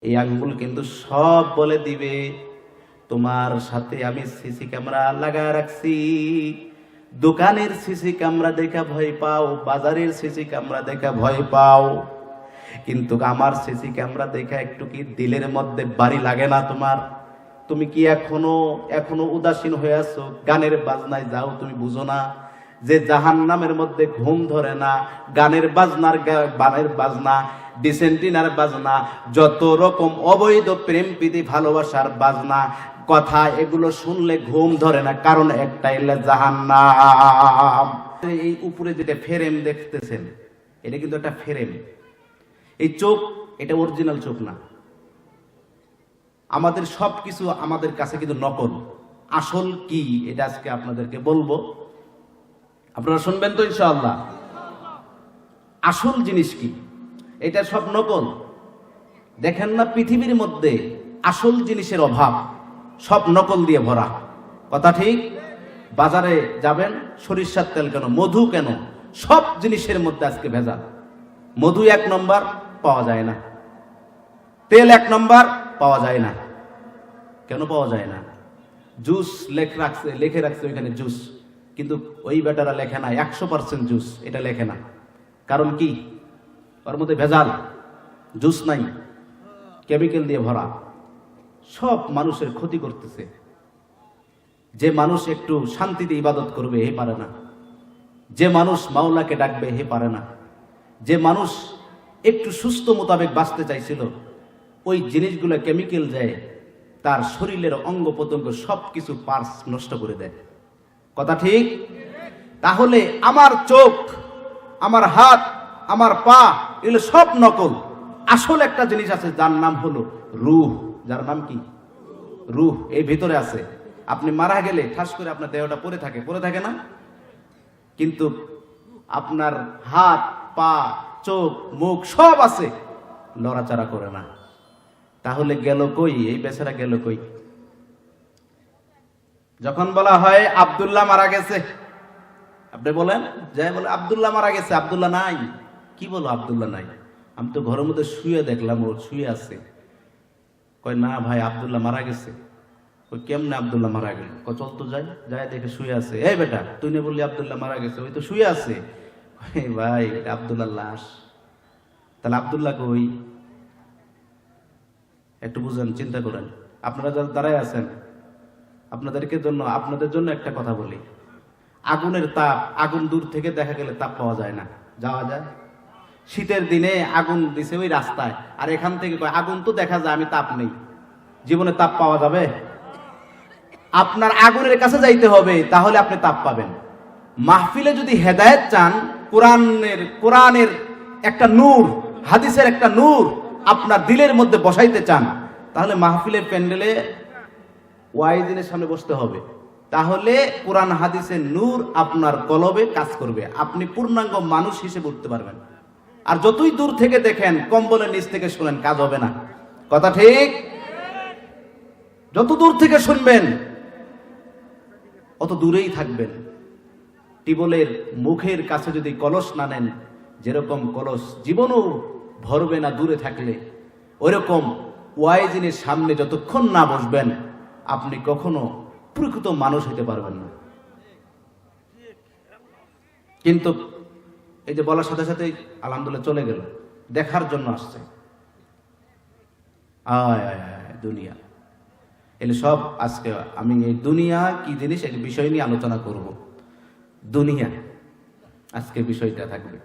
এই আঙ্গুল কিন্তু সব বলে দিবে তোমার সাথে আমি সিসি ক্যামেরা লাগায় রাখছি। দোকানের সিসি ক্যামেরা দেখা ভয় পাও, বাজারের সিসি ক্যামেরা দেখা ভয় পাও, কিন্তু আমার সিসি ক্যামেরা দেখা একটু কি দিলের মধ্যে বাড়ি লাগে না তোমার? তুমি কি এখনো উদাসীন হয়ে আছো? গানের বাজনায় যাও, তুমি বুঝো না যে জাহান্নামের মধ্যে ঘুম ধরে না? গানের বাজনা, ডিসেন্টিনার বাজনা, যত রকম অবৈধ প্রেম প্রীতি ভালোবাসার বাজনা কথা, এগুলো শুনলে ঘুম ধরে না, কারণ একটাই জাহান্নাম। এই উপরে যেটা ফ্রেম দেখতেছেন, এটা কিন্তু একটা ফ্রেম। এই চোখ, এটা অরিজিনাল চোখ না। আমাদের সবকিছু আমাদের কাছে কিন্তু নকল। আসল কি এটা আজকে আপনাদেরকে বলবো, আপনারা শুনবেন তো ইনশাআল্লাহ। আসল জিনিস কি? এটা সব নকল। দেখেন না পৃথিবীর মধ্যে আসল জিনিসের অভাব, সব নকল দিয়ে ভরা। কথা ঠিক? বাজারে যাবেন, সরিষার তেল কেন, মধু কেন, সব জিনিসের মধ্যে আজকে ভেজাল। মধু 1 নম্বর পাওয়া যায় না, তেল 1 নম্বর পাওয়া যায় না। কেন পাওয়া যায় না? জুস লেখে রাখছে ওইখানে জুস, কিন্তু ওই বেটারা লেখে না 100% জুস, এটা লেখে না। কারণ কি? ওর মধ্যে ভেজাল, জুস নাই, কেমিক্যাল দিয়ে ভরা, সব মানুষের ক্ষতি করতেছে। যে মানুষ একটু শান্তিতে ইবাদত করবে, হে পারে না। যে মানুষ মাওলাকে ডাকবে, হে পারে না। যে মানুষ একটু সুস্থ মোতাবেক বাঁচতে চাইছিল, ওই জিনিসগুলো কেমিক্যাল যায়, তার শরীরের অঙ্গ প্রত্যঙ্গ সবকিছু পার্টস নষ্ট করে দেয়। কথা ঠিক? তাহলে আমার চোখ, আমার হাত, আমার পা, এগুলো সব নকল। আসল একটা জিনিস আছে, যার নাম হলো রূহ। যার নাম কি? রূহ। এই ভিতরে আছে। আপনি মারা গেলে ঠাস করে আপনার দেহটা পড়ে থাকে না? কিন্তু আপনার হাত, পা, চোখ, মুখ সব আছে, লড়াচড়া করে না। তাহলে গেল কই? এই বেচারা গেল কই? যখন বলা হয় আব্দুল্লাহ মারা গেছে, আপনি বলেন, যাই বলে আব্দুল্লাহ মারা গেছে, আব্দুল্লাহ নাই। কি বলো আব্দুল্লাহ নাই? আমি তো ঘরের মধ্যে শুয়ে দেখলাম, ও শুয়ে আছে। কয় না ভাই, আব্দুল্লাহ মারা গেছে। ওই কেমনে আব্দুল্লাহ মারা গেল? চল তো যাই দেখে শুয়ে আছে। এই বেটা, তুই না বললি আব্দুল্লাহ মারা গেছে? ওই তো শুয়ে আছে। ভাই, আব্দুল্লাহ লাশ। তাহলে আব্দুল্লাহ কই? একটু বুঝেন, চিন্তা করেন। আপনারা যারা দাঁড়ায় আছেন, আপনাদের জন্য একটা কথা বলি। আগুনের তাপ, আগুন দূর থেকে দেখা গেলে তাপ পাওয়া যায় না, যাওয়া যায়? শীতের দিনে আগুন দিছে ওই রাস্তায়, আর এখান থেকে আগুন তো দেখা যায়, আমি তাপ নেই, জীবনে তাপ পাওয়া যাবে? আপনার আগুনের কাছে যাইতে হবে, তাহলে আপনি তাপ পাবেন। মাহফিলে যদি হেদায়েত চান, কোরআনের একটা নূর, হাদিসের একটা নূর আপনার দিলের মধ্যে বসাইতে চান, তাহলে মাহফিলের প্যান্ডেলে ওয়াইজিনের সামনে বসতে হবে। তাহলে কোরআন হাদিসের নূর আপনার কলবে কাজ করবে, আপনি পূর্ণাঙ্গ মানুষ হিসেবে উঠতে পারবেন। আর যতই দূর থেকে দেখেন, কম্বলের নিচ থেকে শুনেন, কাজ হবে না। কথা ঠিক? যত দূর থেকে শুনবেন, অত দূরেই থাকবেন। টিবলের মুখের কাছে যদি কলস না নেন, যেরকম কলস জীবনও ভরবে না দূরে থাকলে, ওইরকম ওয়াইজিনের সামনে যতক্ষণ না বসবেন, আপনি কখনো প্রকৃত মানুষ হতে পারবেন না। কিন্তু এই যে বলার সাথে সাথে আলহামদুলিল্লাহ চলে গেল, দেখার জন্য আসছে। দুনিয়া এলে সব। আজকে আমি এই দুনিয়া কি জিনিস, এই বিষয় নিয়ে আলোচনা করব। দুনিয়া আজকে বিষয়টা থাকবে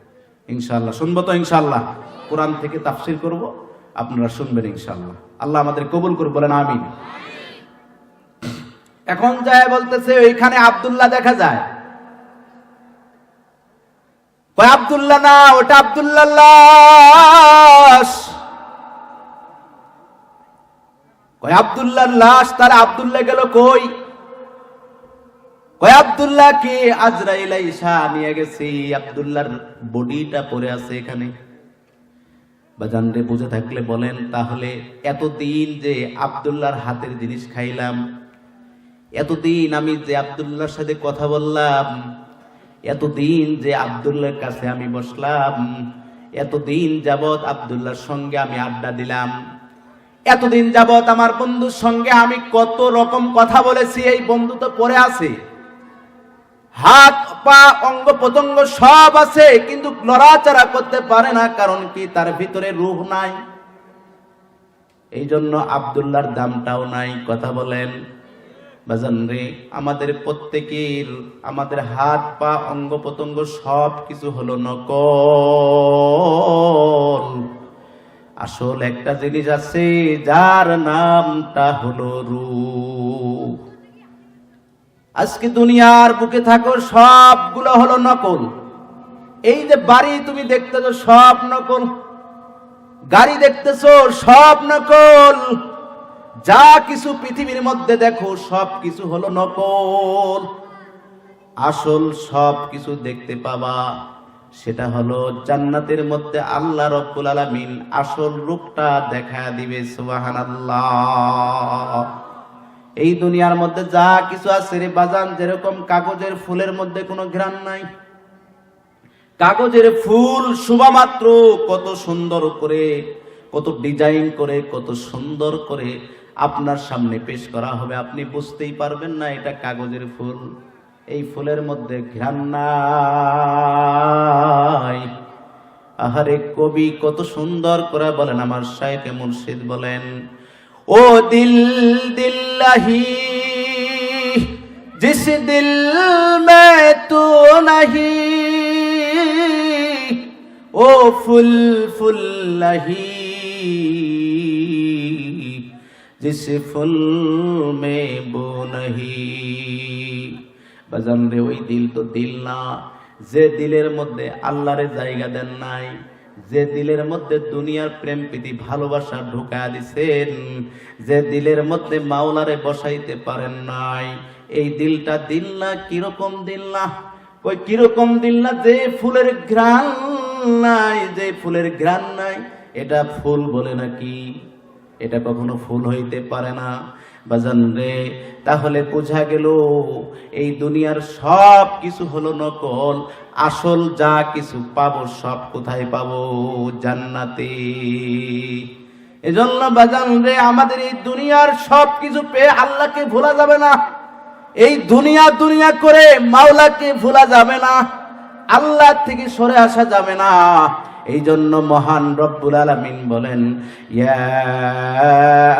ইনশাআল্লাহ। শুনবো তো ইনশাআল্লাহ? কোরআন থেকে তাফসীর করব, আপনারা শুনবেন ইনশাআল্লাহ। আল্লাহ আমাদের কবুল করুন, বলেন আমিন। এখন যায় বলতেছে, ওইখানে আব্দুল্লাহ দেখা যায়। কয় আব্দুল্লাহ না, ওটা আব্দুল্লাহ লাশ। কয় আব্দুল্লাহর লাশ, তার আব্দুল্লাহ গেল কই? কয় আব্দুল্লাহ কে আজরাইল আইসা নিয়ে গেছে, আব্দুল্লাহর বডিটা পড়ে আছে এখানে। বাজান রে, বুঝে থাকলে বলেন, তাহলে এতদিন যে আব্দুল্লাহর হাতের জিনিস খাইলাম, এতদিন আমি যে আব্দুল্লাহর সাথে কথা বললাম, এতদিন যে আব্দুল্লাহর কাছে আমি বসলাম, এতদিন যাবৎ আব্দুল্লাহর সঙ্গে আমি আড্ডা দিলাম, এতদিন যাবত আমার বন্ধুর সঙ্গে আমি কত রকম কথা বলেছি, এই বন্ধু তো পড়ে আছে, হাত পা অঙ্গ প্রত্যঙ্গ সব আছে, কিন্তু লড়াচড়া করতে পারে না। কারণ কি? তার ভিতরে রূহ নাই। এই জন্য আব্দুল্লাহর দামটাও নাই। কথা বলেন বাজান রে, আমাদের প্রত্যেকের আমাদের হাত পা অঙ্গ প্রত্যঙ্গ সব কিছু হলো নকল। আসল একটা জিনিস আছে, যার নামটা হলো রূহ। আজকে দুনিয়ার বুকে থাকো, সবগুলো হলো নকল। এই যে বাড়ি তুমি দেখতেছো, সব নকল। গাড়ি দেখতেছো, সব নকল। যা কিছু পৃথিবীর মধ্যে দেখো, সব কিছু হলো নকল। আসল সব কিছু দেখতে পাবা, সেটা হলো জান্নাতের মধ্যে আল্লাহ রাব্বুল আলামিন আসল রূপটা দেখা দিবে। সুবহানাল্লাহ। এই দুনিয়ার মধ্যে যা কিছু আছে রে বাজান, যেরকম কাগজের ফুলের মধ্যে কোনো ঘ্রাণ নাই। কাগজের ফুল শুভামাত্র কত সুন্দর করে, কত ডিজাইন করে, কত সুন্দর করে আপনার সামনে পেশ করা হবে, আপনি বুঝতেই পারবেন না এটা কাগজের ফুল। এই ফুলের মধ্যে ঘ্রাণ নাই। আহারে, কবি কত সুন্দর করে বলেন, আমার শাইখে মুর্শিদ বলেন, ও দিল দিল্লাহি জিস দিল মে তু নাহি, ও ফুল ফুল্লাহি জিস ফুল মে বো নাহি। বাজান রে, ওই দিল তো দিল না, যে দিলের মধ্যে আল্লাহরে জায়গা দেন নাই, যে দিলের মধ্যে দুনিয়ার প্রেম প্রীতি ভালোবাসা ঢুকায়া দিছেন, যে দিলের মধ্যে মাওলারে বসাইতে পারেন নাই, এই দিলটা দিল না। কিরকম দিল না? ওই কিরকম দিল না? যে ফুলের ঘ্রাণ নাই, যে ফুলের ঘ্রাণ নাই, এটা ফুল বলে নাকি? এটা কখনো ফুল হইতে পারে না। বাজান রে, তাহলে বোঝা গেল এই দুনিয়ার সব কিছু হলো নকল। আসল যা কিছু পাবো সব কোথায় পাবো? জান্নাতে। এজন্য বাজান রে, আমাদের এই দুনিয়ার সব কিছু পেয়ে আল্লাহকে ভোলা যাবে না। এই দুনিয়া দুনিয়া করে মাওলাকে ভোলা যাবে না, আল্লাহ থেকে সরে আসা যাবে না। এই জন্য মহান রব্বুল আলামিন বলেন, ইয়া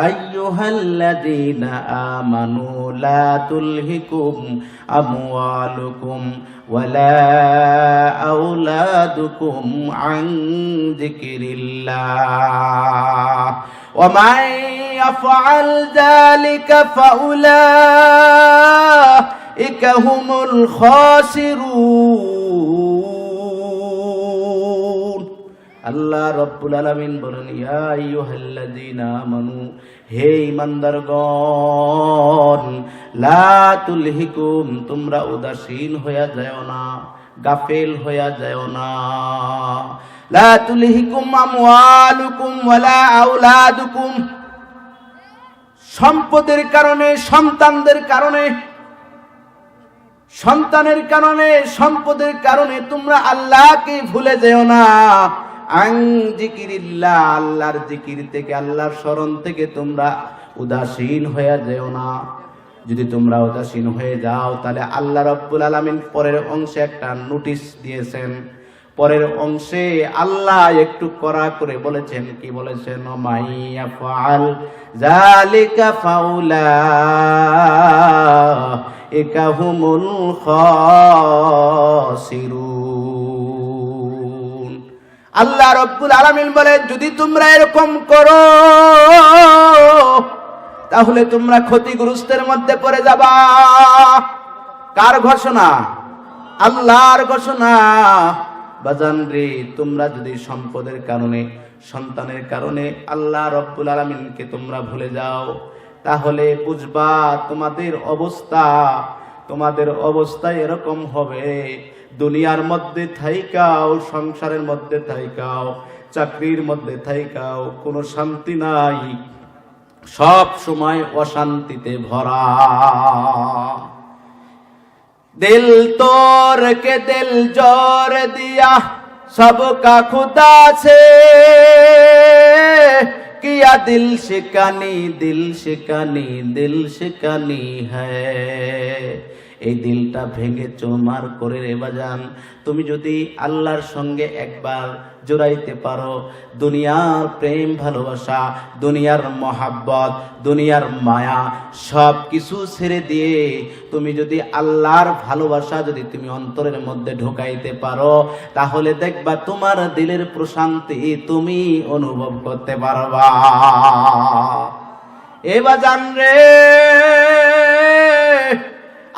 আইয়ুহাল্লাযীনা আমানু লা তুলহিকুম আমওয়ালুকুম ওয়ালা আওলাদুকুম আন যিকরিল্লাহ ওয়া মান ইয়াফআল যালিকা ফাউলাইকা হুমুল খাসিরুন। আল্লাহ রাব্বুল আলামিন বলেন, ইয়া আইয়ুহাল্লাযীনা আমানু, হে ঈমানদারগণ, লা তুলহিকুম, তোমরা উদাসীন হয়ে যাও না, গাফেল হয়ে যাও না। লা তুলহিকুম আমওয়ালুকুম ওয়ালা আওলাদুকুম, সম্পদের কারণে, সন্তানদের কারণে, সন্তানের কারণে, সম্পদের কারণে তোমরা আল্লাহকে ভুলে যেও না। আন যিকিরিল্লাহ, আল্লাহর জিকির থেকে, আল্লাহর স্মরণ থেকে তোমরা উদাসীন হয়ে যেও না। যদি তোমরা উদাসীন হয়ে যাও, তাহলে আল্লাহ রাব্বুল আলামিন পরের অংশে একটা নোটিশ দিয়েছেন। পরের অংশে আল্লাহ একটু কড়া করে বলেছেন, কি বলেছেন? মাইয়াফআল যালিকা ফাউলাইকা হুমুল খাসিরুন। আল্লাহ রাব্বুল আলামিন বলেন, যদি তোমরা এরকম করো তাহলে তোমরা ক্ষতিগ্রস্তের মধ্যে পড়ে যাবা। কার ঘোষণা? আল্লাহর ঘোষণা। বাজান রে, তোমরা যদি সম্পদের কারণে, সন্তানের কারণে আল্লাহ রাব্বুল আলামিনকে তোমরা ভুলে যাও, তাহলে বুঝবা তোমাদের অবস্থা এরকম হবে। দুনিয়ার মধ্যে থাইকাও, সংসারের মধ্যে থাইকাও, চাকরির মধ্যে থাইকাও, কোনো শান্তি নাই, সব সময় অশান্তিতে ভরা। दिल तोड़ के दिल जोड़ दिया सबका खुदा से, কিয়া দিল শিকানি, দিল শিকানি, দিল শিকানি হ্যায়। এই দিলটা ভেঙে চুরমার করে রে বাজান, তুমি যদি আল্লাহর সঙ্গে একবার জোড়াইতে পারো, দুনিয়ার প্রেম ভালোবাসা, দুনিয়ার মহাব্বত, দুনিয়ার মায়া সব কিছু ছেড়ে দিয়ে তুমি যদি আল্লাহর ভালোবাসা যদি তুমি অন্তরের মধ্যে ঢুকাইতে পারো, তাহলে দেখবা তোমার দিলের প্রশান্তি তুমি অনুভব করতে পারবা। এ বাজান রে,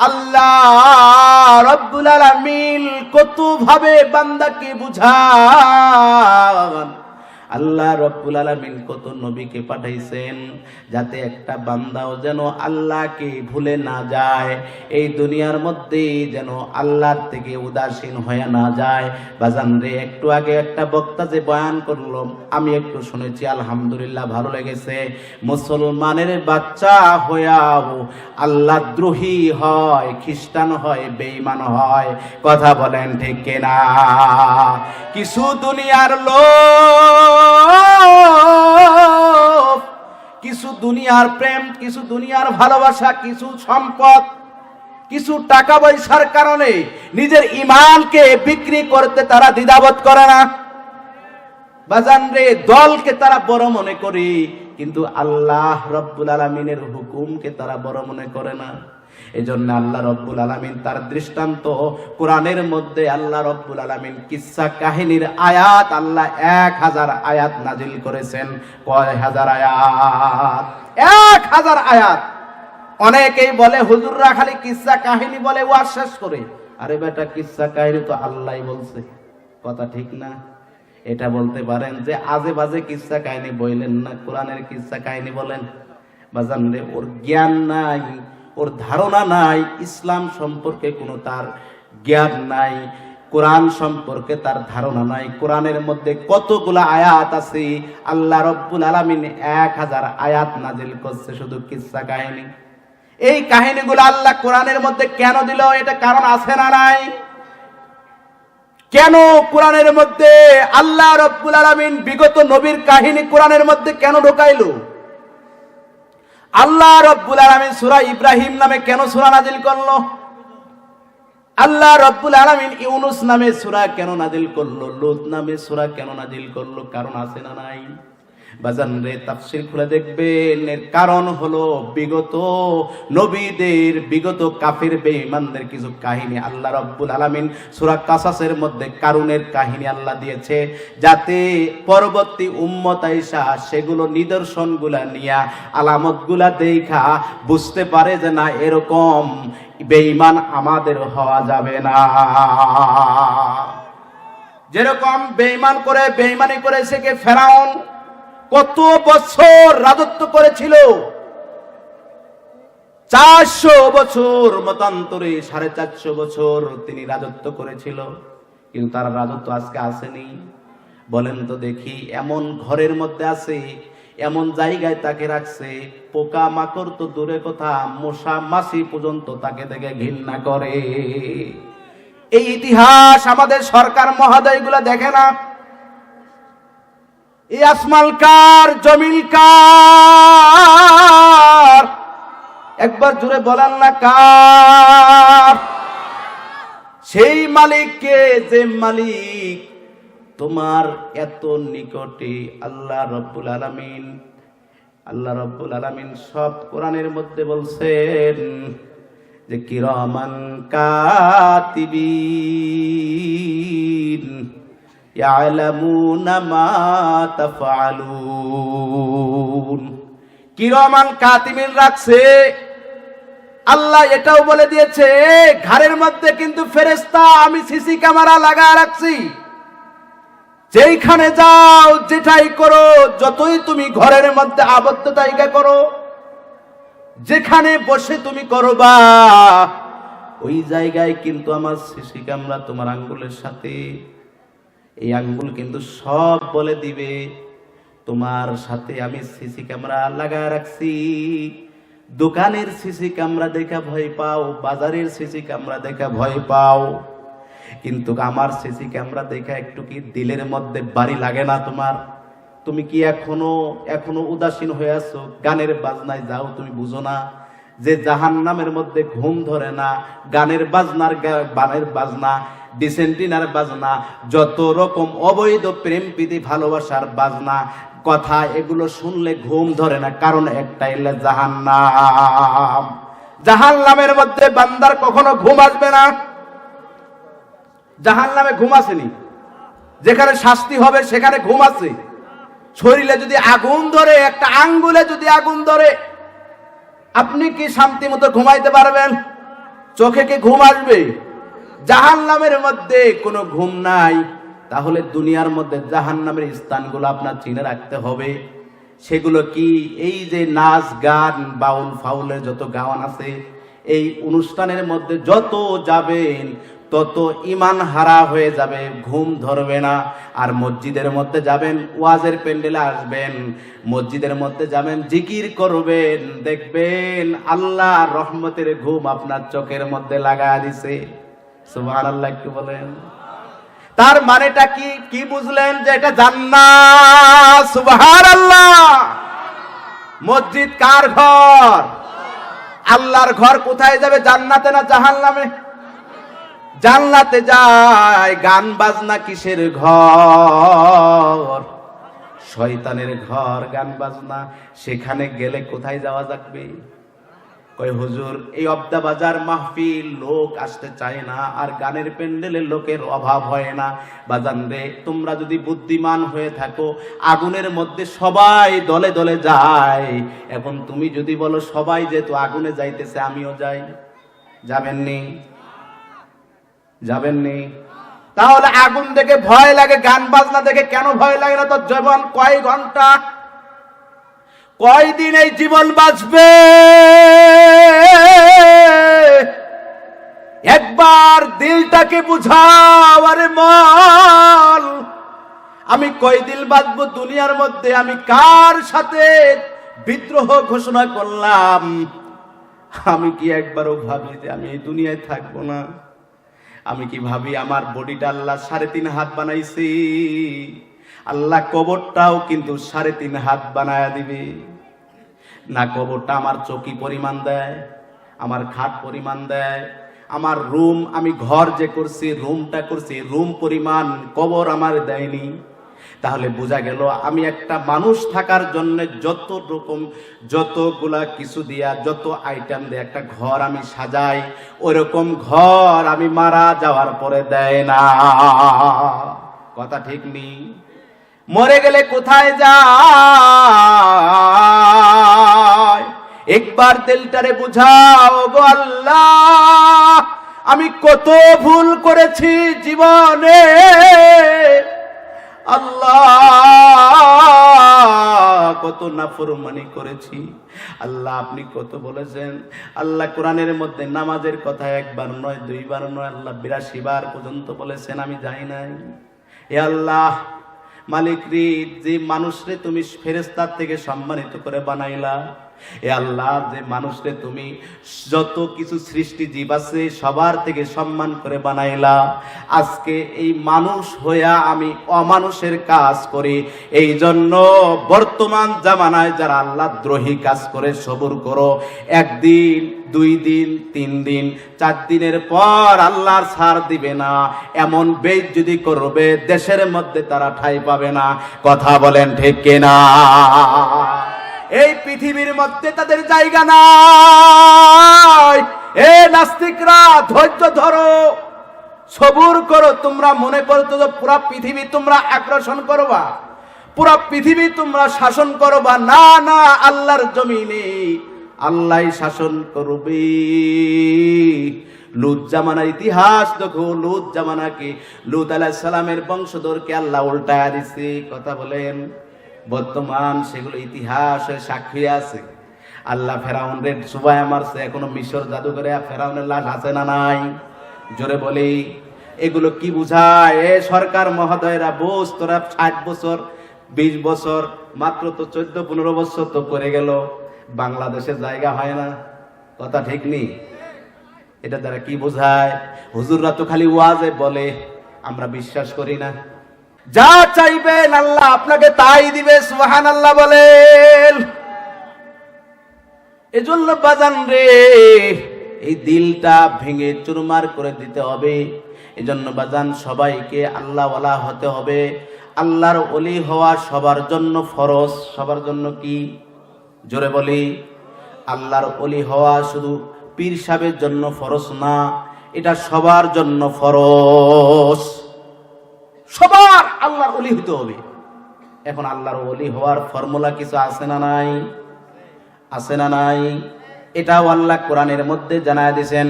আল্লাহ রব্বুল আলামিন কত ভাবে বান্দাকে বুঝান। আল্লাহ রব্বুল আলামিন কত নবীকে পাঠাইছেন যাতে একটা বান্দাও যেন আল্লাহকে ভুলে না যায়, এই দুনিয়ার মধ্যে যেন আল্লাহর থেকে উদাসীন হয়ে না যায়। বাজান রে, একটু আগে একটা বক্তা যে বয়ান করলো আমি একটু শুনেছি, আলহামদুলিল্লাহ ভালো লেগেছে। মুসলমানের বাচ্চা হইয়াও আল্লাহ দ্রোহী হয়, খ্রিস্টান হয়, বেঈমান হয়। কথা বলেন ঠিক কিনা? কিছু দুনিয়ার লোক, কিছু দুনিয়ার প্রেম, কিছু দুনিয়ার ভালোবাসা, কিছু সম্পদ, কিছু টাকা পয়সার কারণে নিজের ঈমানকে বিক্রি করতে তারা দ্বিধাবোধ করে না। বাজান রে, দলকে তারা বড় মনে করে, কিন্তু আল্লাহ রব্বুল আলামিনের হুকুমকে তারা বড় মনে করে না। এজন্য আল্লাহ রব্বুল আলামিন তার দৃষ্টান্ত কোরআনের মধ্যে আল্লাহ রব্বুল আলামিন কিসসা কাহিনীর আয়াত আল্লাহ 1000 আয়াত নাজিল করেছেন। কয় হাজার আয়াত? 1000 আয়াত। অনেকেই বলে হুজুররা খালি কিসসা কাহিনী বলে ওয়াজ শেষ করে। আরে বেটা, কিসসা কাহিনী তো আল্লাহই বলছে। কথা ঠিক না? এটা বলতে পারেন যে আজে বাজে কিসসা কাহিনী বললেন না, কোরআনের কিসসা কাহিনী বলেন। বাজান রে, ওর জ্ঞান নাই, ওর ধারণা নাই, ইসলাম সম্পর্কে কোনো তার জ্ঞান নাই, কোরআন সম্পর্কে তার ধারণা নাই। কোরআনের মধ্যে কতগুলা আয়াত আছে, আল্লাহ রব্বুল আলামিন 1000 আয়াত নাজিল করছে শুধু কিসসা কাহিনী। এই কাহিনীগুলো আল্লাহ কোরআনের মধ্যে কেন দিল? এটা কারণ আছে না নাই? কেন কোরআনের মধ্যে আল্লাহ রব্বুল আলামিন বিগত নবীর কাহিনী কোরআনের মধ্যে কেন ঢোকাইলো? আল্লাহ রব্বুল আলামিন সূরা ইব্রাহিম নামে কেন সূরা নাজিল করলো? আল্লাহ রব্বুল আলামিন ইউনুস নামে সূরা কেন নাজিল করলো? লূত নামে সূরা কেন নাজিল করলো? কারণ আছে না নাই? বাজান রে, তাফসীর খুলে দেখবেন, এর কারণ হলো বিগত নবীদের, বিগত কাফির বেঈমানদের কিছু কাহিনী আল্লাহ রব্বুল আলামিন সূরা কাসাসের মধ্যে কারুনের কাহিনী আল্লাহ দিয়েছে, যাতে পরবর্তী উম্মত আইসা সেগুলো নিদর্শনগুলা নিয়া, আলামতগুলা দেখা বুঝতে পারে যে না, এরকম বেঈমান আমাদের হওয়া যাবে না। যেরকম বেঈমানি করেছে কে? ফেরাউন। কত বছর রাজত্ব করেছিল? 400 বছর মতান্তরে 450 বছর তিনি রাজত্ব করেছিল, কিন্তু তার রাজত্ব আজকে আসেনি। বলেন তো দেখি, এমন ঘরের মধ্যে আছে, এমন জায়গায় তাকে রাখছে, পোকা মাকড় তো দূরে কথা, মশা মাছি পর্যন্ত তাকে দেখে ঘৃণা করে। এই ইতিহাস আমাদের সরকার মহোদয়গুলা দেখে না? এই আসমাল কার, জমিল কার? একবার জোরে বলেন না, কার? সেই মালিককে, যে মালিক তোমার এত নিকটে, আল্লাহ রব্বুল আলামিন। আল্লাহ রব্বুল আলামিন সব কোরআনের মধ্যে বলছেন যে কিরামান কাতিবিন ইয়ালামুনা মা তাফআলুন। কিরামান কাতিবিন রাখছে। আল্লাহ এটাও বলে দিয়েছে, ঘরের মধ্যে কিন্তু ফেরেশতা আমি সিসি ক্যামেরা লাগায় রাখছি। যেইখানে যাও, যেটাই করো, যতই তুমি ঘরের মধ্যে আবদ্ধ জায়গা করো, যেখানে বসে তুমি করবা, ওই জায়গায় কিন্তু আমার সিসি ক্যামেরা তোমার আঙ্গুলের সাথে। এই আঙ্গুল কিন্তু সব বলে দিবে তোমার সাথে আমি সিসি ক্যামেরা লাগায় রাখছি। দোকানের সিসি ক্যামেরা দেখা ভয় পাও, বাজারের সিসি ক্যামেরা দেখা ভয় পাও, কিন্তু আমার সিসি ক্যামেরা দেখা একটু কি দিলের মধ্যে বাড়ি লাগে না তোমার? তুমি কি এখনো উদাসীন হয়ে আছো? গানের বাজনায় যাও, তুমি বুঝো না যে জাহান্নামের মধ্যে ঘুম ধরে না? গানের বাজনা, ডিসেন্টিনার বাজনা, যত রকম অবৈধ প্রেম প্রীতি ভালোবাসার বাজনা কথা, এগুলো শুনলে ঘুম ধরে না, কারণ একটাই, জাহান্নাম। জাহান্নামের মধ্যে বান্দার কখনো ঘুম আসবে না। জাহান্নামে ঘুম আসেনি, যেখানে শাস্তি হবে সেখানে ঘুম আছে। শরীরে যদি আগুন ধরে, একটা আঙ্গুলে যদি আগুন ধরে, আপনি কি শান্তি মতো ঘুমাইতে পারবেন? চোখে কি ঘুম আসবে? জাহান্নামের মধ্যে কোনো ঘুম নাই। তাহলে দুনিয়ার মধ্যে জাহান্নামের স্থানগুলো আপনার চিনে রাখতে হবে। সেগুলো কি? এই যে নাচ গান, বাউল ফাউলের যত গান আছে, এই অনুষ্ঠানের মধ্যে যত যাবেন তত ইমান হারা হয়ে যাবে, ঘুম ধরবে না। আর মসজিদের মধ্যে যাবেন, ওয়াজের প্যান্ডেলে আসবেন, মসজিদের মধ্যে যাবেন, জিকির করবেন, দেখবেন আল্লাহ রহমতের ঘুম আপনার চোখের মধ্যে লাগায় দিছে। সুবহানাল্লাহ, একটু বলেন। তার মানেটা কি? কি বুঝলেন? যে এটা জান্নাত। সুবহানাল্লাহ। মসজিদ কার ঘর? আল্লাহর ঘর। কোথায় যাবে? জান্নাতে না জাহান্নামে? জান্নাতে যায়। গান বাজনা কিসের ঘর? শয়তানের ঘর গান বাজনা। সেখানে গেলে কোথায় যাওয়া যাবে? কই হুজুর, এই অবদা বাজার মাহফিল লোক আসতে চায় না, আর গানের প্যান্ডেলে লোকের অভাব হয় না। বাজান রে, তোমরা যদি বুদ্ধিমান হয়ে থাকো, আগুনের মধ্যে সবাই দলে দলে যায়। এখন তুমি যদি বলো সবাই যেহেতু আগুনে যাইতেছে আমিও যাই, যাবেননি? যাবেননি? তাহলে আগুন দেখে ভয় লাগে, গান বাজনা দেখে কেন ভয় লাগে না? তো জীবন কয় ঘন্টা, কয়দিন এই জীবন বাঁচবে? একবার দিলটাকে বুঝাও। আরে মল, আমি কয়দিন বাঁচবো দুনিয়ার মধ্যে? আমি কার সাথে বিদ্রোহ ঘোষণা করলাম? আমি কি একবারও ভাবি যে আমি এই দুনিয়ায় থাকবো না? আমি কি ভাবি আমার বডিটা আল্লাহ 3.5 হাত বানাইছি? আল্লাহ কবরটাও কিন্তু 3.5 হাত বানায়া দিবে না? কবরটা আমার চৌকি পরিমাণ দেয়, আমার খাট পরিমাণ দেয়, আমার রুম, আমি ঘর যে করছি, রুমটা করছি, রুম পরিমাণ কবর আমার দেয়নি। তাহলে বোঝা গেল আমি একটা মানুষ থাকার জন্য যত রকম, যতগুলা কিছু দিয়া, যত আইটেম দিয়ে একটা ঘর আমি সাজাই, ওরকম ঘর আমি মারা যাওয়ার পরে দেয় না। কথা ঠিক নেই? মরে গেলে কোথায় যায়? একবার দিলটারে বুঝাও গো আল্লাহ, আমি কত ভুল করেছি জীবনে। আল্লাহ কত নাফরমানি করেছি। আল্লাহ আপনি কত বলেছেন। আল্লাহ কোরআনের মধ্যে নামাজের কথা একবার নয়, দুইবার নয়, আল্লাহ 82 বার পর্যন্ত বলেছেন, আমি যাই নাই। এ আল্লাহ মালিক রে, যে মানুষরে তুমি ফেরেশতার থেকে সম্মানিত করে বানাইলা, এ আল্লাহ যে মানুষরে তুমি যত কিছু সৃষ্টি জীব আছে সবার থেকে সম্মান করে বানাইলা, আজকে এই মানুষ হইয়া আমি অমানুষের কাজ করি। এই জন্য বর্তমান জামানায় যারা আল্লাহ দ্রোহী কাজ করে সবুর করো। 1 দিন 2 দিন 3 দিন 4 দিনের পর আল্লাহর ছাড় দিবে না। এমন বেইজ্জতি করবে দেশের মধ্যে তারা ঠাঁই পাবে না। কথা বলেন ঠিক কিনা? এই পৃথিবীর মধ্যে তাদের জায়গা নাই। এ নাস্তিকরা, ধৈর্য ধরো, সবুর করো। তোমরা মনে করছো যে পুরা পৃথিবী তোমরা আগ্রাসন করবা, পুরা পৃথিবী তোমরা শাসন করবা। না না, আল্লাহর জমিনে আল্লাহই শাসন করবে। লুত জামানার ইতিহাস দেখো। লুত জামানাকে, লুত আলাইহিস সালামের বংশধরকে আল্লাহ উল্টায়া দিছে। কথা বলেন? বর্তমান সেগুলো ইতিহাসে সাক্ষী আছে। আল্লাহ ফেরাউনরে সুবায়া মারছে, এখনো মিশর জাদুঘরে ফেরাউনের লাশ আছে না নাই? জোরে বলি। এগুলো কি বুঝায়? এ সরকার মহোদয়রা, বোঝ তোরা 60 বছর 20 বছর, মাত্র তো 14-15 বছর তো করে গেল, বাংলাদেশে জায়গা হয় না। কথা ঠিক নেই? এটা দ্বারা কি বোঝায়? হুজুররা তো খালি ওয়াজে বলে, আমরা বিশ্বাস করি না। যা চাইবেন আল্লাহ আপনাকে তাই দিবে, সুবহানাল্লাহ বলেন। এজন্য বাজান রে, এই দিলটা ভেঙে চুরমার করে দিতে হবে। এজন্য বাজান সবাইকে আল্লাহওয়ালা হতে হবে। আল্লাহর ওলি হওয়া সবার জন্য ফরজ। সবার জন্য কি? জোরে বলি। আল্লাহর ওলি হওয়া শুধু পীর সাহেবের জন্য ফরজ না, এটা সবার জন্য ফরজ। সবার আল্লাহর ওলি হতে হবে। এখন আল্লাহর ওলি হওয়ার ফর্মুলা কিছু আছে না নাই? আছে না নাই? এটাও আল্লাহ কোরআনের মধ্যে জানায় দিয়েছেন,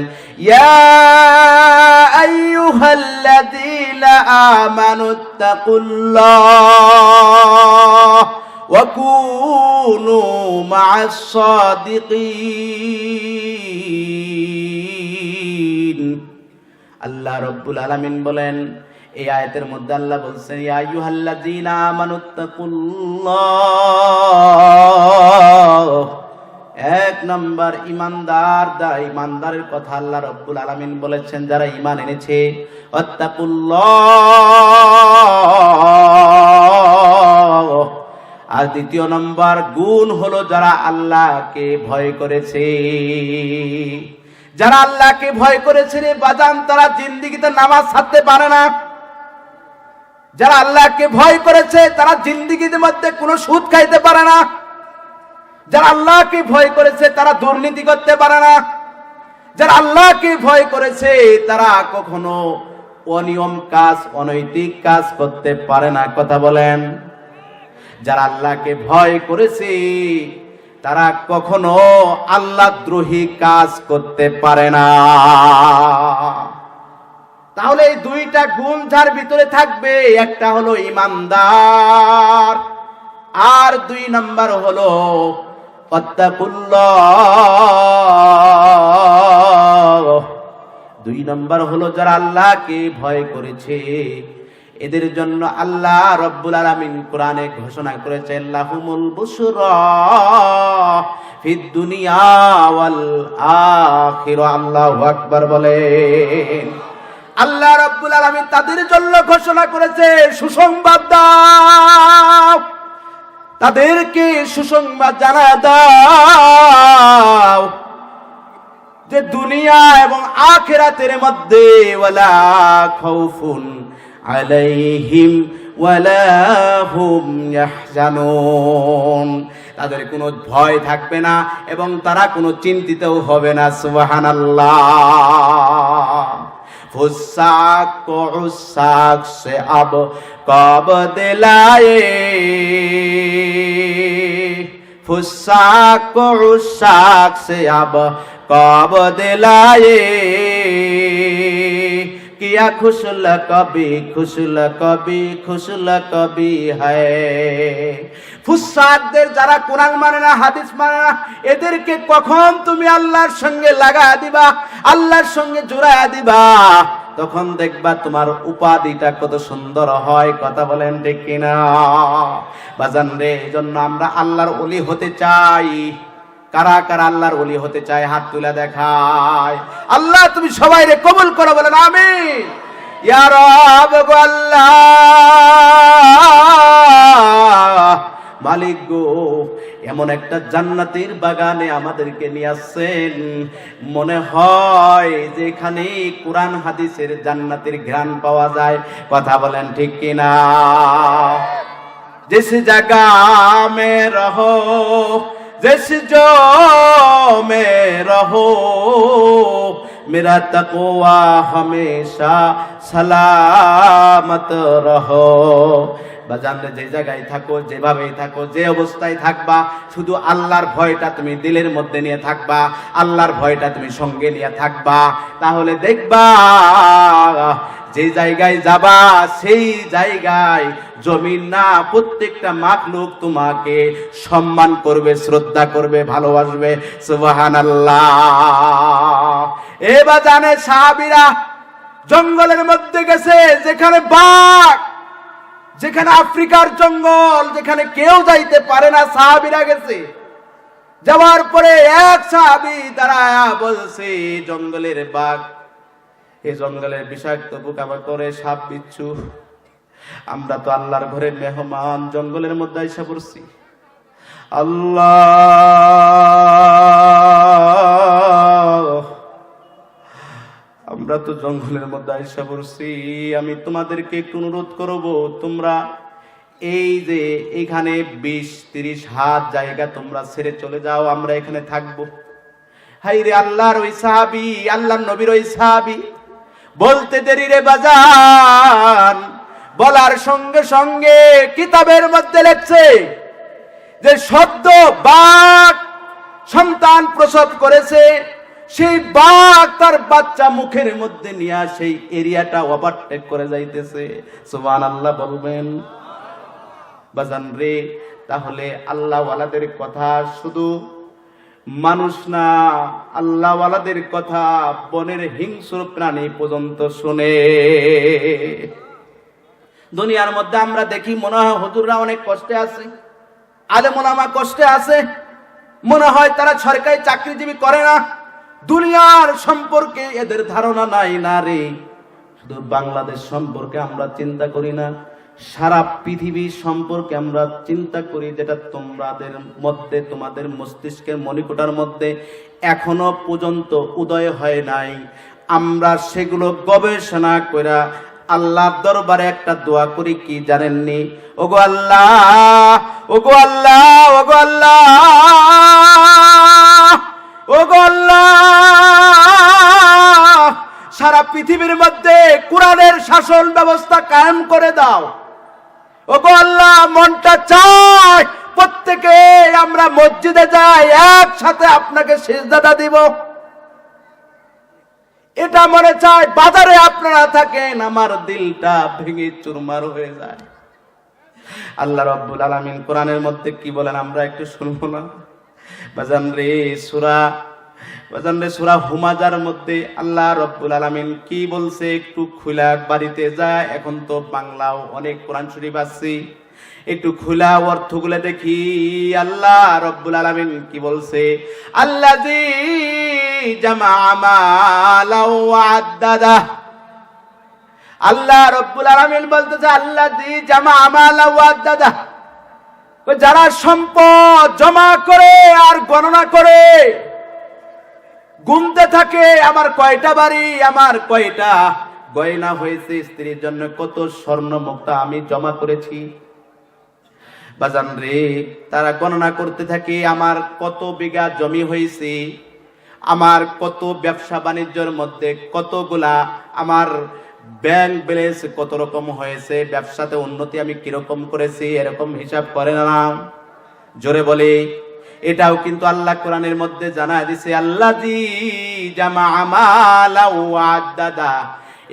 ইয়া আইয়ুহাল্লাযীনা আমানুত্তাকুল্লাহ ওয়া কুনু মা'আস সাদিকিন। আল্লাহ রাব্বুল আলামিন বলেন, এই আয়াতের মধ্যে আল্লাহ বলছেন, ইয়া আইয়ুহাল্লাযীনা আমানুত্তাকুল্লাহ। এক নাম্বার ইমানদার, ইমানদারের কথা আল্লাহ রাব্বুল আলামিন বলেছেন, যারা ঈমান এনেছে। আত্তাকুল্লাহ। আর দ্বিতীয় নাম্বার গুণ হলো যারা আল্লাহকে ভয় করেছে। যারা আল্লাহকে ভয় করেছে রে বাজান, তারা জিন্দেগিতে নামাজ ছাড়তে পারে না। যারা আল্লাহকে ভয় করেছে তারা জিন্দেগির মধ্যে কোনো সুদ খাইতে পারে না। যারা আল্লাহকে ভয় করেছে তারা দুর্নীতি করতে পারে না। যারা আল্লাহকে ভয় করেছে তারা কখনো অনিয়ম কাজ, অনৈতিক কাজ করতে পারে না। কথা বলেন। যারা আল্লাহকে ভয় করেছে তারা কখনো আল্লাহদ্রোহী কাজ করতে পারে না। তাহলে এই দুইটা গুণ যার ভিতরে থাকবে, একটা হলো ইমানদার, আর দুই নাম্বার হলো আত্তাকুল্লাহ। দুই নাম্বার হলো যারা আল্লাহকে ভয় করেছে। এদের জন্য আল্লাহ রাব্বুল আলামিন কোরআনে ঘোষণা করেছেন, লাহুমুল বুশরা ফিদ দুনিয়া ওয়াল আখিরা। আল্লাহু আকবার বলেন। আল্লাহ রাব্বুল আলামিন তাদের জন্য ঘোষণা করেছে, সুসংবাদ দাও, তাদেরকে সুসংবাদ জানা দাও যে দুনিয়া এবং আখিরাতের মধ্যে ওয়ালা খাউফুন আলাইহিম ওয়ালা হুম ইয়াহজানুন। তাদের কোনো ভয় থাকবে না এবং তারা কোনো চিন্তিতও হবে না। সুবহানাল্লাহ। फुस्साक को उस्साक से अब कब दिलाए, फुस्साक को उस्साक से अब कब दिलाए, किया खुशल कभी खुशल कभी खुशल कभी है। ফুসাকদের যারা কোরআন মানে না, হাদিস মানে না, এদেরকে কখন তুমি আল্লাহর সঙ্গে লাগা দিবা, আল্লাহর সঙ্গে জোড়া দিবা, তখন দেখবা তোমার উপাধিটা কত সুন্দর হয়। কথা বলেন ঠিক কিনা বাজান রে? এজন্য আমরা আল্লাহর ওলি হতে চাই। কারা কারা আল্লাহর ওলি হতে চায় হাত তুলে দেখায়। আল্লাহ তুমি সবাই রে কবুল করো, বলেন আমিন। ইয়া রাব গো আল্লাহ, মালিক গো, এমন একটা জান্নাতের বাগানে আমাদেরকে নিয়ে আসছেন, মনে হয় যে এখানে কোরআন হাদিসের জান্নাতের ঘ্রাণ পাওয়া যায়। কথা বলেন ঠিক কিনা? जिस जगह में रहो, जिस जो में रहो, मेरा तक़वा हमेशा सलामत रहो। বাজানরে যে জায়গায় থাকো, যেভাবেই থাকো, যে অবস্থায় থাকবা, শুধু আল্লাহর ভয়টা তুমি দিলের মধ্যে নিয়ে থাকবা, আল্লাহর ভয়টা তুমি সঙ্গে নিয়ে থাকবা। তাহলে দেখবা যে জায়গায় যাবা সেই জায়গায় জমিন না, প্রত্যেকটা মাখলুক তোমাকে সম্মান করবে, শ্রদ্ধা করবে, ভালোবাসবে। সুবহানাল্লাহ। এ বাজানে সাহাবীরা জঙ্গলের মধ্যে গেছে, যেখানে বাঘ, যেখানে আফ্রিকার জঙ্গল, যেখানে কেউ যাইতে পারে না, সাহাবীরা গেছে। যাওয়ার পরে এক সাহাবী দাঁড়ায়া বলছে, জঙ্গলের বাঘ, এই জঙ্গলের বিষাক্ত পোকামাকড়ে, সাপ বিচ্ছু, আমরা তো আল্লাহর ঘরের মেহমান, জঙ্গলের মধ্যে আইসা পড়ছি। আল্লাহ, আমরা তো জঙ্গলের মধ্যে আইসা পড়ছি। আমি তোমাদেরকে একটু অনুরোধ করব, তোমরা এই যে এখানে 20-30 হাত জায়গা তোমরা ছেড়ে চলে যাও, আমরা এখানে থাকবো। হাই রে আল্লাহর ওই সাহাবী, আল্লাহর নবীর ওই সাহাবী বলতে দেরি রে বাজান, বলার সঙ্গে সঙ্গে কিতাবের মধ্যে লেখছে যে সদ্য বাঘ সন্তান প্রসব করেছে, সেই বাঘ তার বাচ্চা মুখের মধ্যে নিয়ে সেই এরিয়াটা ওভারটেক করে যাইতেছে। সুবহানাল্লাহ বলবেন বাজান রে। তাহলে আল্লাহ ওয়ালাদের কথা শুধু মানুষ না, আল্লাহ ওয়ালাদের কথা বনের হিংস্র প্রাণী পর্যন্ত শুনে। দুনিয়ার মধ্যে আমরা দেখি মনে হয় হুজুররা অনেক কষ্টে আছে, আলেম ওলামা কষ্টে আছে, মনে হয় তারা সরকারি চাকরিজীবী করে না, দুনিয়ার সম্পর্কে এদের ধারণা নাই। না রে, শুধু বাংলাদেশ সম্পর্কে আমরা চিন্তা করি না, সারা পৃথিবী সম্পর্কে আমরা চিন্তা করি, যেটা তোমাদের মধ্যে, তোমাদের মস্তিষ্কের মণিকোটার মধ্যে এখনো পর্যন্ত উদয় হয় নাই। আমরা সেগুলো গবেষণা করে আল্লাহর দরবারে একটা দোয়া করি, কি জানেননি? ওগো আল্লাহ, ওগো আল্লাহ, ওগো আল্লাহ, ওগো আল্লাহ, সারা পৃথিবীর মধ্যে কোরআনের শাসন ব্যবস্থা কায়েম করে দাও। ওগো আল্লাহ, মনটা চায় প্রত্যেকে আমরা মসজিদে যাই, একসাথে আপনাকে সিজদাটা দিব। এটা মনে চায় বাজারে আপনারা থাকেন, আমার দিলটা ভেঙে চুরমার হয়ে যায়। আল্লাহ রাব্বুল আলামিন কোরআনের মধ্যে কি বলেন আমরা একটু শুনবো না? বাজান রে সূরা হুমাজার মধ্যে আল্লাহ রাব্বুল আলামিন কি বলছে একটু খুলা বাড়িতে যায়। এখন তো বাংলাও অনেক কোরআন শরীফ আছে, একটু খোলা অর্থগুলো দেখি। আল্লাহ রাব্বুল আলামিন কি বলছে? আল্লাযী জামা মালাও ওয়া আদ্দাদা। আল্লাহ রাব্বুল আলামিন বলতেছে আল্লাযী জামা মালাও ওয়া আদ্দাদা, যারা সম্পদ জমা করে আর গণনা করে গুনতে থাকে, আমার কয়টা বাড়ি, আমার কয়টা গয়না হয়েছে, স্ত্রীর জন্য কত স্বর্ণ মুক্তা আমি জমা করেছি। বাজান রে, তারা গণনা করতে থাকে আমার কত বিঘা জমি হয়েছে, আমার কত ব্যবসা বাণিজ্যের মধ্যে কতগুলা আমার ব্যাংক ব্যালেন্স কত রকম হয়েছে, ব্যবসাতে উন্নতি আমি কিরকম করেছি, এরকম হিসাব করে না। জোরে বলে, এটাও কিন্তু আল্লাহ কোরআনের মধ্যে জানা দিছে, আল্লাযী জামাআ মালাও ওয়া আদ্দাদা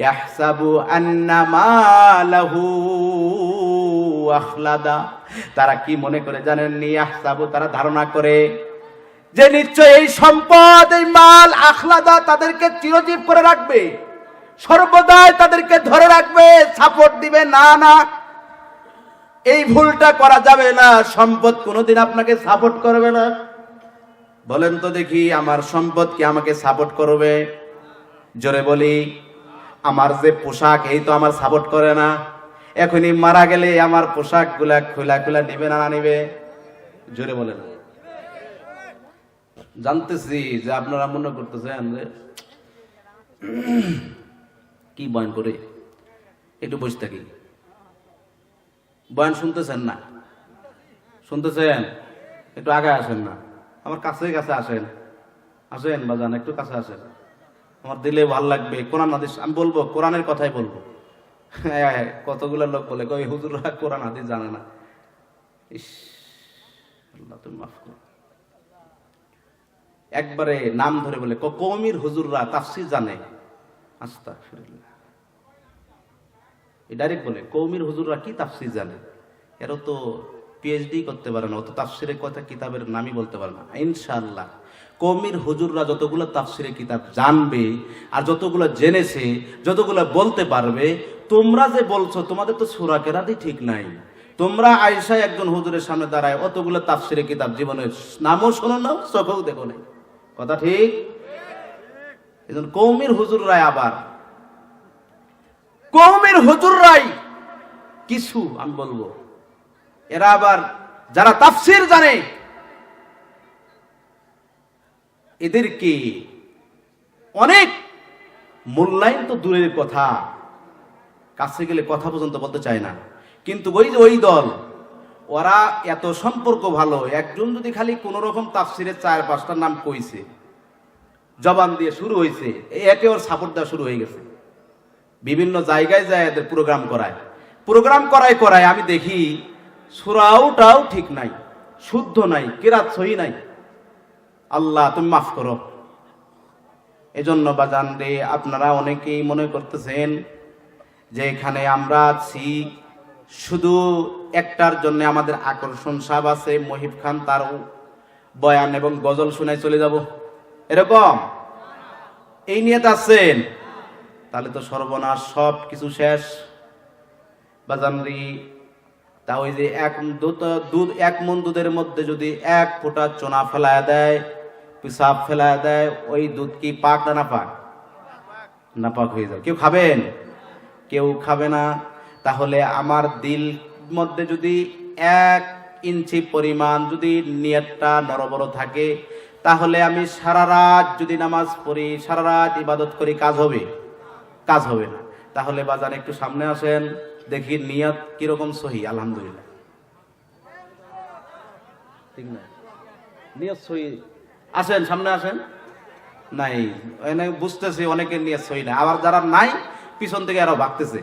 ইয়াহসাবু আন্না মালাহু আখলাদা। তারা কি মনে করে জানেন নি? ইয়াহসাবু, তারা ধারণা করে যে নিশ্চয় এই সম্পদ, এই মাল আখলাদা তাদেরকে চিরজীব করে রাখবে, সর্বদাই তাদেরকে ধরে রাখবে, সাপোর্ট দিবে। না না, এই ভুলটা করা যাবে না। সম্পদ কোনোদিন আপনাকে সাপোর্ট করবে না। বলেন তো দেখি, আমার সম্পদ কি আমাকে সাপোর্ট করবে? জোরে বলি, আমার যে পোশাক, এই তো আমার সাপোর্ট করে না। এখনই মারা গেলে আমার পোশাক গুলা খোলা খোলা নিবে না নিবে? জোরে বলেন। জানতেছি যে আপনারা মনে করতেছেন যে কি বয়ান করে, একটু বসে থাকি। বয়ান শুনতেছেন না? শুনতেছেন? একটু আগে আসেন না, আমার কাছে কাছে আসেন, আসেন বাজান, একটু কাছে আসেন, আমার দিলে ভাল লাগবে। কোরআন হাদিস আমি বলবো, কোরআনের কথাই বলবো। কতগুলো লোক বলে কই হুজুররা কোরআন হাদিস জানে না। ইস, আল্লাহ তুমি মাফ করো। একবারে নাম ধরে বলে কওমির হুজুররা তাফসীর জানে। আস্তাগফিরুল্লাহ, ডাইরেক্ট বলে কওমির হুজুররা কি তাফসীর জানে? এরা তো পিএইচডি করতে পারে না, অত তাফসীরের কথা কিতাবের নামই বলতে পারে না। ইনশাআল্লাহ কওমির হুজুররা যতগুলো তাফসীরের কিতাব জানবে আর যতগুলো জেনেছে, যতগুলো বলতে পারবে, তোমরা যে বলছো তোমাদের তো সূরা কেরাতই ঠিক নাই। তোমরা আয়েশা একজন হুজুরের সামনে দাঁড়ায় অতগুলো তাফসীরের কিতাব জীবনে নামও শোনো না, চোখেও দেখো নাই। কথা ঠিক? এজন্য কওমির হুজুররাই, আবার কওমির হুজুররাই কিছু আমি বলবো, এরা আবার যারা তাফসীর জানে এদেরকে অনেক মূল্যায়ন তো দূরের কথা, কাছে গেলে কথা পর্যন্ত বলতে চায় না। কিন্তু ওই যে ওই দল, ওরা এত সম্পর্ক ভালো, একজন যদি খালি কোন রকম তাফসীরের 4-5টা নাম কইছে, জবান দিয়ে শুরু হয়েছে, একে ওর সাপোর্ট দেওয়া শুরু হয়ে গেছে। বিভিন্ন জায়গায় যায় এদের প্রোগ্রাম করায় আমি দেখি সূরাটাও ঠিক নাই, শুদ্ধ নাই, কিরাত সহি নাই। আল্লাহ তুমি মাফ করো। এজন্য বাজান রে, আপনারা অনেকেই মনে করতেছেন যে এখানে আমরা আছি শুধু একটার জন্য, আমাদের আকর্ষণ সাহেব আছে, মহিব খান, তার বয়ান এবং গজল শুনে চলে যাব, এরকম এই নিয়ত আছেন, তাহলে তো সর্বনাশ, সব কিছু শেষ বাজান রে। তা ওই যে এক মণ দুধের মধ্যে যদি 1 ফোঁটা চোনা ফেলায় দেয়, পিসাব ফেলায় দেয়, ওই দুধ কি পাক না নাপাক? নাপাক হয়ে যায়। কেউ খাবেন? কেউ খাবে না। তাহলে আমার দিল মধ্যে যদি 1 ইঞ্চি পরিমাণ যদি নিয়তটা নরবর থাকে, তাহলে আমি সারা রাত যদি নামাজ পড়ি, সারা রাত ইবাদত করি, কাজ হবে? কাজ হবে না। তাহলে বাজান একটু সামনে আসেন, দেখি নিয়ত কিরকম সহি। আলহামদুলিল্লাহ, ঠিক না? নিয়ত সহি। আসেন, সামনে আসেন। নাই, বুঝতেছি অনেকের নিয়ত সহি না, আবার যারা নাই পিছন থেকে আরো ভাগতেছে।